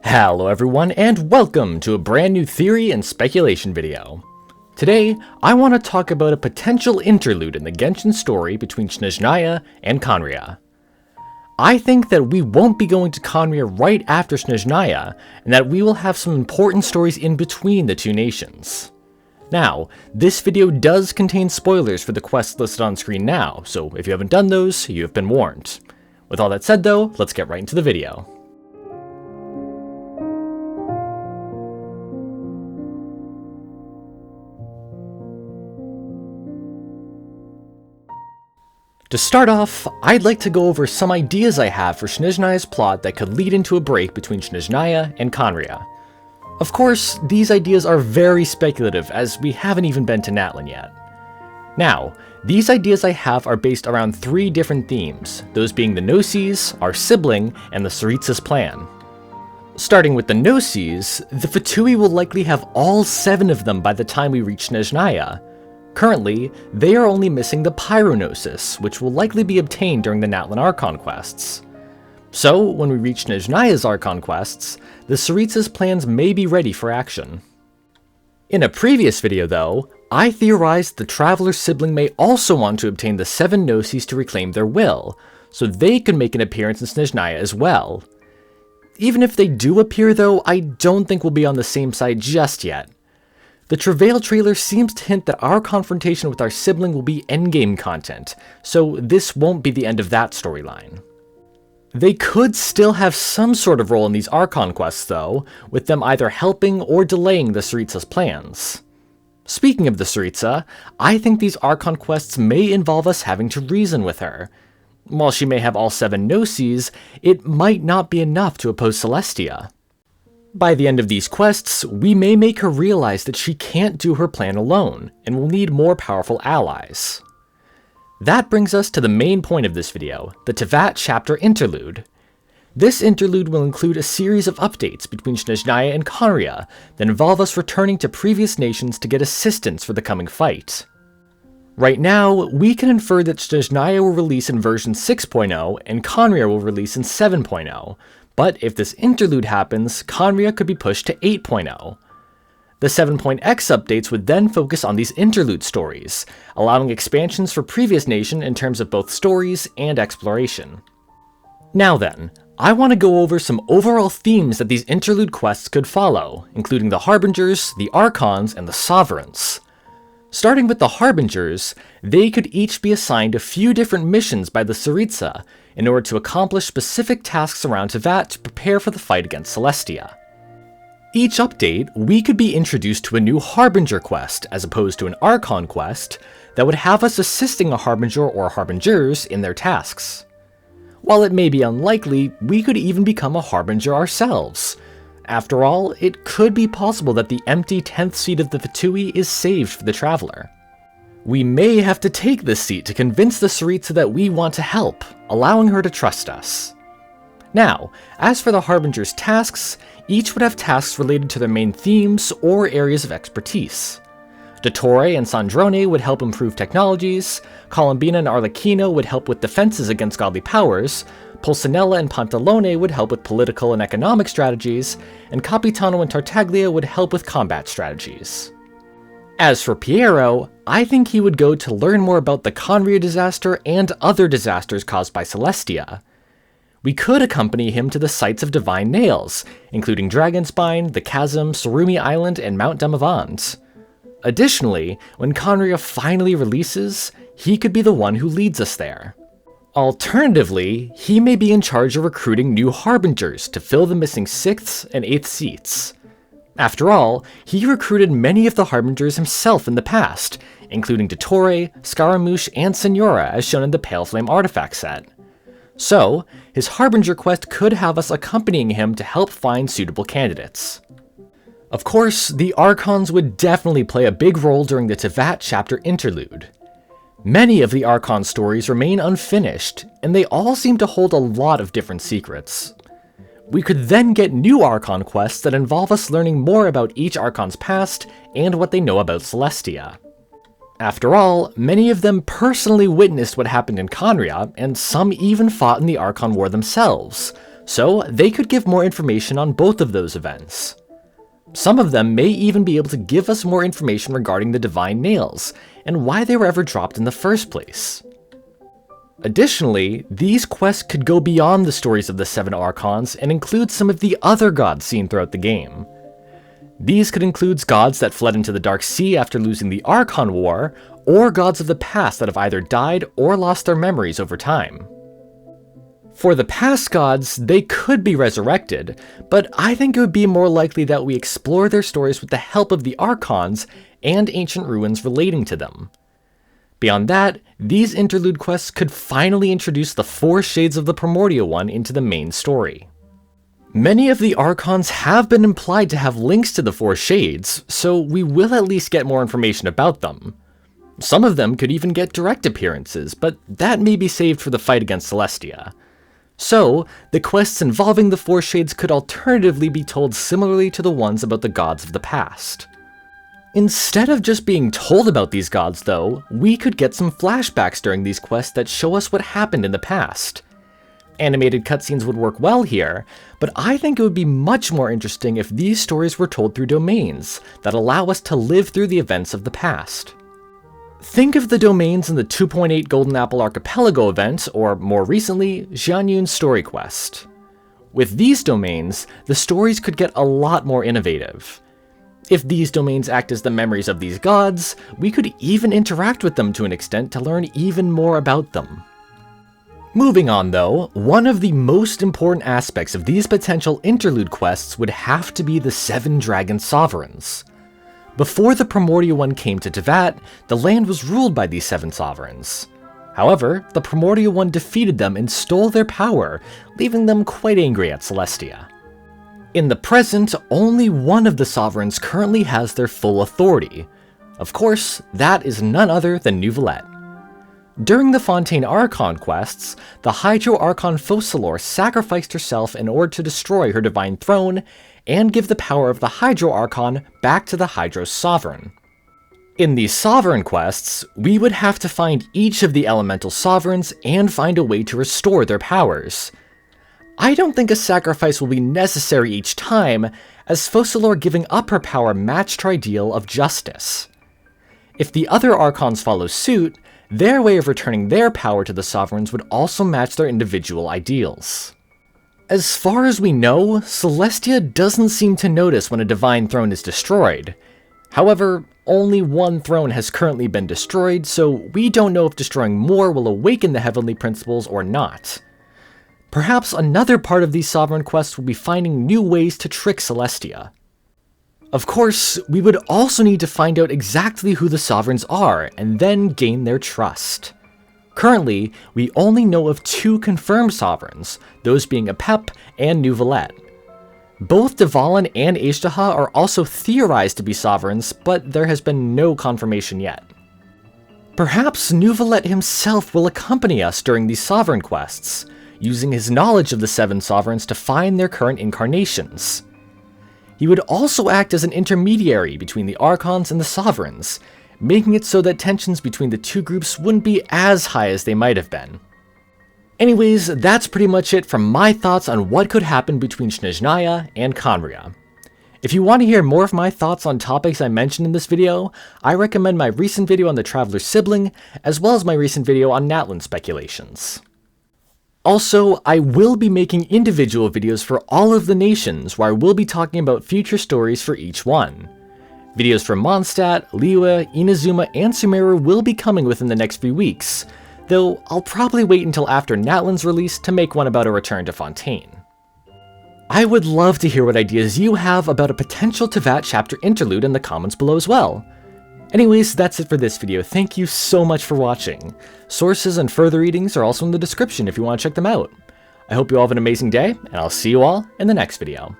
Hello everyone, and welcome to a brand new theory and speculation video. Today, I want to talk about a potential interlude in the Genshin story between Snezhnaya and Khaenri'ah. I think that we won't be going to Khaenri'ah right after Snezhnaya, and that we will have some important stories in between the two nations. Now, this video does contain spoilers for the quests listed on screen now, so if you haven't done those, you have been warned. With all that said though, let's get right into the video. To start off, I'd like to go over some ideas I have for Snezhnaya's plot that could lead into a break between Snezhnaya and Khaenri'ah. Of course, these ideas are very speculative as we haven't even been to Natlan yet. Now, these ideas I have are based around three different themes, those being the Gnosis, our sibling, and the Tsaritsa's plan. Starting with the Gnosis, the Fatui will likely have all 7 of them by the time we reach Snezhnaya. Currently, they are only missing the Pyronosis, which will likely be obtained during the Natlan Archon quests. So, when we reach Snezhnaya's Archon quests, the Tsaritsa's plans may be ready for action. In a previous video though, I theorized the Traveler's sibling may also want to obtain the 7 Gnosis to reclaim their will, so they could make an appearance in Snezhnaya as well. Even if they do appear though, I don't think we'll be on the same side just yet. The Travail trailer seems to hint that our confrontation with our sibling will be endgame content, so this won't be the end of that storyline. They could still have some sort of role in these Archon quests though, with them either helping or delaying the Tsaritsa's plans. Speaking of the Tsaritsa, I think these Archon quests may involve us having to reason with her. While she may have all 7 Gnosis, it might not be enough to oppose Celestia. By the end of these quests, we may make her realize that she can't do her plan alone, and will need more powerful allies. That brings us to the main point of this video, the Teyvat chapter Interlude. This interlude will include a series of updates between Snezhnaya and Khaenri'ah that involve us returning to previous nations to get assistance for the coming fight. Right now, we can infer that Snezhnaya will release in version 6.0 and Khaenri'ah will release in 7.0, but if this interlude happens, Khaenri'ah could be pushed to 8.0. The 7.x updates would then focus on these interlude stories, allowing expansions for previous nation in terms of both stories and exploration. Now then, I want to go over some overall themes that these interlude quests could follow, including the Harbingers, the Archons, and the Sovereigns. Starting with the Harbingers, they could each be assigned a few different missions by the Tsaritsa in order to accomplish specific tasks around Teyvat to prepare for the fight against Celestia. Each update, we could be introduced to a new Harbinger quest as opposed to an Archon quest that would have us assisting a Harbinger or Harbingers in their tasks. While it may be unlikely, we could even become a Harbinger ourselves. After all, it could be possible that the empty 10th seat of the Fatui is saved for the Traveler. We may have to take this seat to convince the Tsaritsa that we want to help, allowing her to trust us. Now, as for the Harbinger's tasks, each would have tasks related to their main themes or areas of expertise. Dottore and Sandrone would help improve technologies, Colombina and Arlecchino would help with defenses against godly powers, Pulcinella and Pantalone would help with political and economic strategies, and Capitano and Tartaglia would help with combat strategies. As for Piero, I think he would go to learn more about the Khaenri'ah disaster and other disasters caused by Celestia. We could accompany him to the sites of Divine Nails, including Dragonspine, the Chasm, Sarumi Island, and Mount Demavand. Additionally, when Khaenri'ah finally releases, he could be the one who leads us there. Alternatively, he may be in charge of recruiting new Harbingers to fill the missing 6th and 8th seats. After all, he recruited many of the Harbingers himself in the past, including Dottore, Scaramouche, and Senora as shown in the Pale Flame artifact set. So, his Harbinger quest could have us accompanying him to help find suitable candidates. Of course, the Archons would definitely play a big role during the Teyvat chapter interlude. Many of the Archon stories remain unfinished, and they all seem to hold a lot of different secrets. We could then get new Archon quests that involve us learning more about each Archon's past and what they know about Celestia. After all, many of them personally witnessed what happened in Khaenri'ah, and some even fought in the Archon War themselves, so they could give more information on both of those events. Some of them may even be able to give us more information regarding the Divine Nails, and why they were ever dropped in the first place. Additionally, these quests could go beyond the stories of the 7 Archons and include some of the other gods seen throughout the game. These could include gods that fled into the Dark Sea after losing the Archon War, or gods of the past that have either died or lost their memories over time. For the past gods, they could be resurrected, but I think it would be more likely that we explore their stories with the help of the Archons and ancient ruins relating to them. Beyond that, these interlude quests could finally introduce the 4 shades of the Primordial One into the main story. Many of the Archons have been implied to have links to the 4 shades, so we will at least get more information about them. Some of them could even get direct appearances, but that may be saved for the fight against Celestia. So, the quests involving the 4 shades could alternatively be told similarly to the ones about the gods of the past. Instead of just being told about these gods though, we could get some flashbacks during these quests that show us what happened in the past. Animated cutscenes would work well here, but I think it would be much more interesting if these stories were told through domains that allow us to live through the events of the past. Think of the domains in the 2.8 Golden Apple Archipelago event, or more recently, Xianyun's story quest. With these domains, the stories could get a lot more innovative. If these domains act as the memories of these gods, we could even interact with them to an extent to learn even more about them. Moving on though, one of the most important aspects of these potential interlude quests would have to be the 7 Dragon Sovereigns. Before the Primordial One came to Teyvat, the land was ruled by these 7 sovereigns. However, the Primordial One defeated them and stole their power, leaving them quite angry at Celestia. In the present, only one of the sovereigns currently has their full authority. Of course, that is none other than Neuvillette. During the Fontaine Archon quests, the Hydro Archon Focalors sacrificed herself in order to destroy her divine throne and give the power of the Hydro Archon back to the Hydro Sovereign. In these Sovereign quests, we would have to find each of the elemental sovereigns and find a way to restore their powers. I don't think a sacrifice will be necessary each time, as Focalors giving up her power matched her ideal of justice. If the other Archons follow suit, their way of returning their power to the sovereigns would also match their individual ideals. As far as we know, Celestia doesn't seem to notice when a divine throne is destroyed. However, only one throne has currently been destroyed, so we don't know if destroying more will awaken the heavenly principles or not. Perhaps another part of these sovereign quests will be finding new ways to trick Celestia. Of course, we would also need to find out exactly who the sovereigns are, and then gain their trust. Currently, we only know of 2 confirmed sovereigns, those being Apep and Neuvillette. Both Dvalin and Azhdaha are also theorized to be sovereigns, but there has been no confirmation yet. Perhaps Neuvillette himself will accompany us during these sovereign quests, using his knowledge of the 7 sovereigns to find their current incarnations. He would also act as an intermediary between the Archons and the sovereigns, making it so that tensions between the 2 groups wouldn't be as high as they might have been. Anyways, that's pretty much it from my thoughts on what could happen between Snezhnaya and Khaenri'ah. If you want to hear more of my thoughts on topics I mentioned in this video, I recommend my recent video on the Traveler's Sibling, as well as my recent video on Natlan speculations. Also, I will be making individual videos for all of the nations, where I will be talking about future stories for each one. Videos for Mondstadt, Liyue, Inazuma, and Sumeru will be coming within the next few weeks, though I'll probably wait until after Natlan's release to make one about a return to Fontaine. I would love to hear what ideas you have about a potential Teyvat chapter interlude in the comments below as well. Anyways, that's it for this video. Thank you so much for watching. Sources and further readings are also in the description if you want to check them out. I hope you all have an amazing day, and I'll see you all in the next video.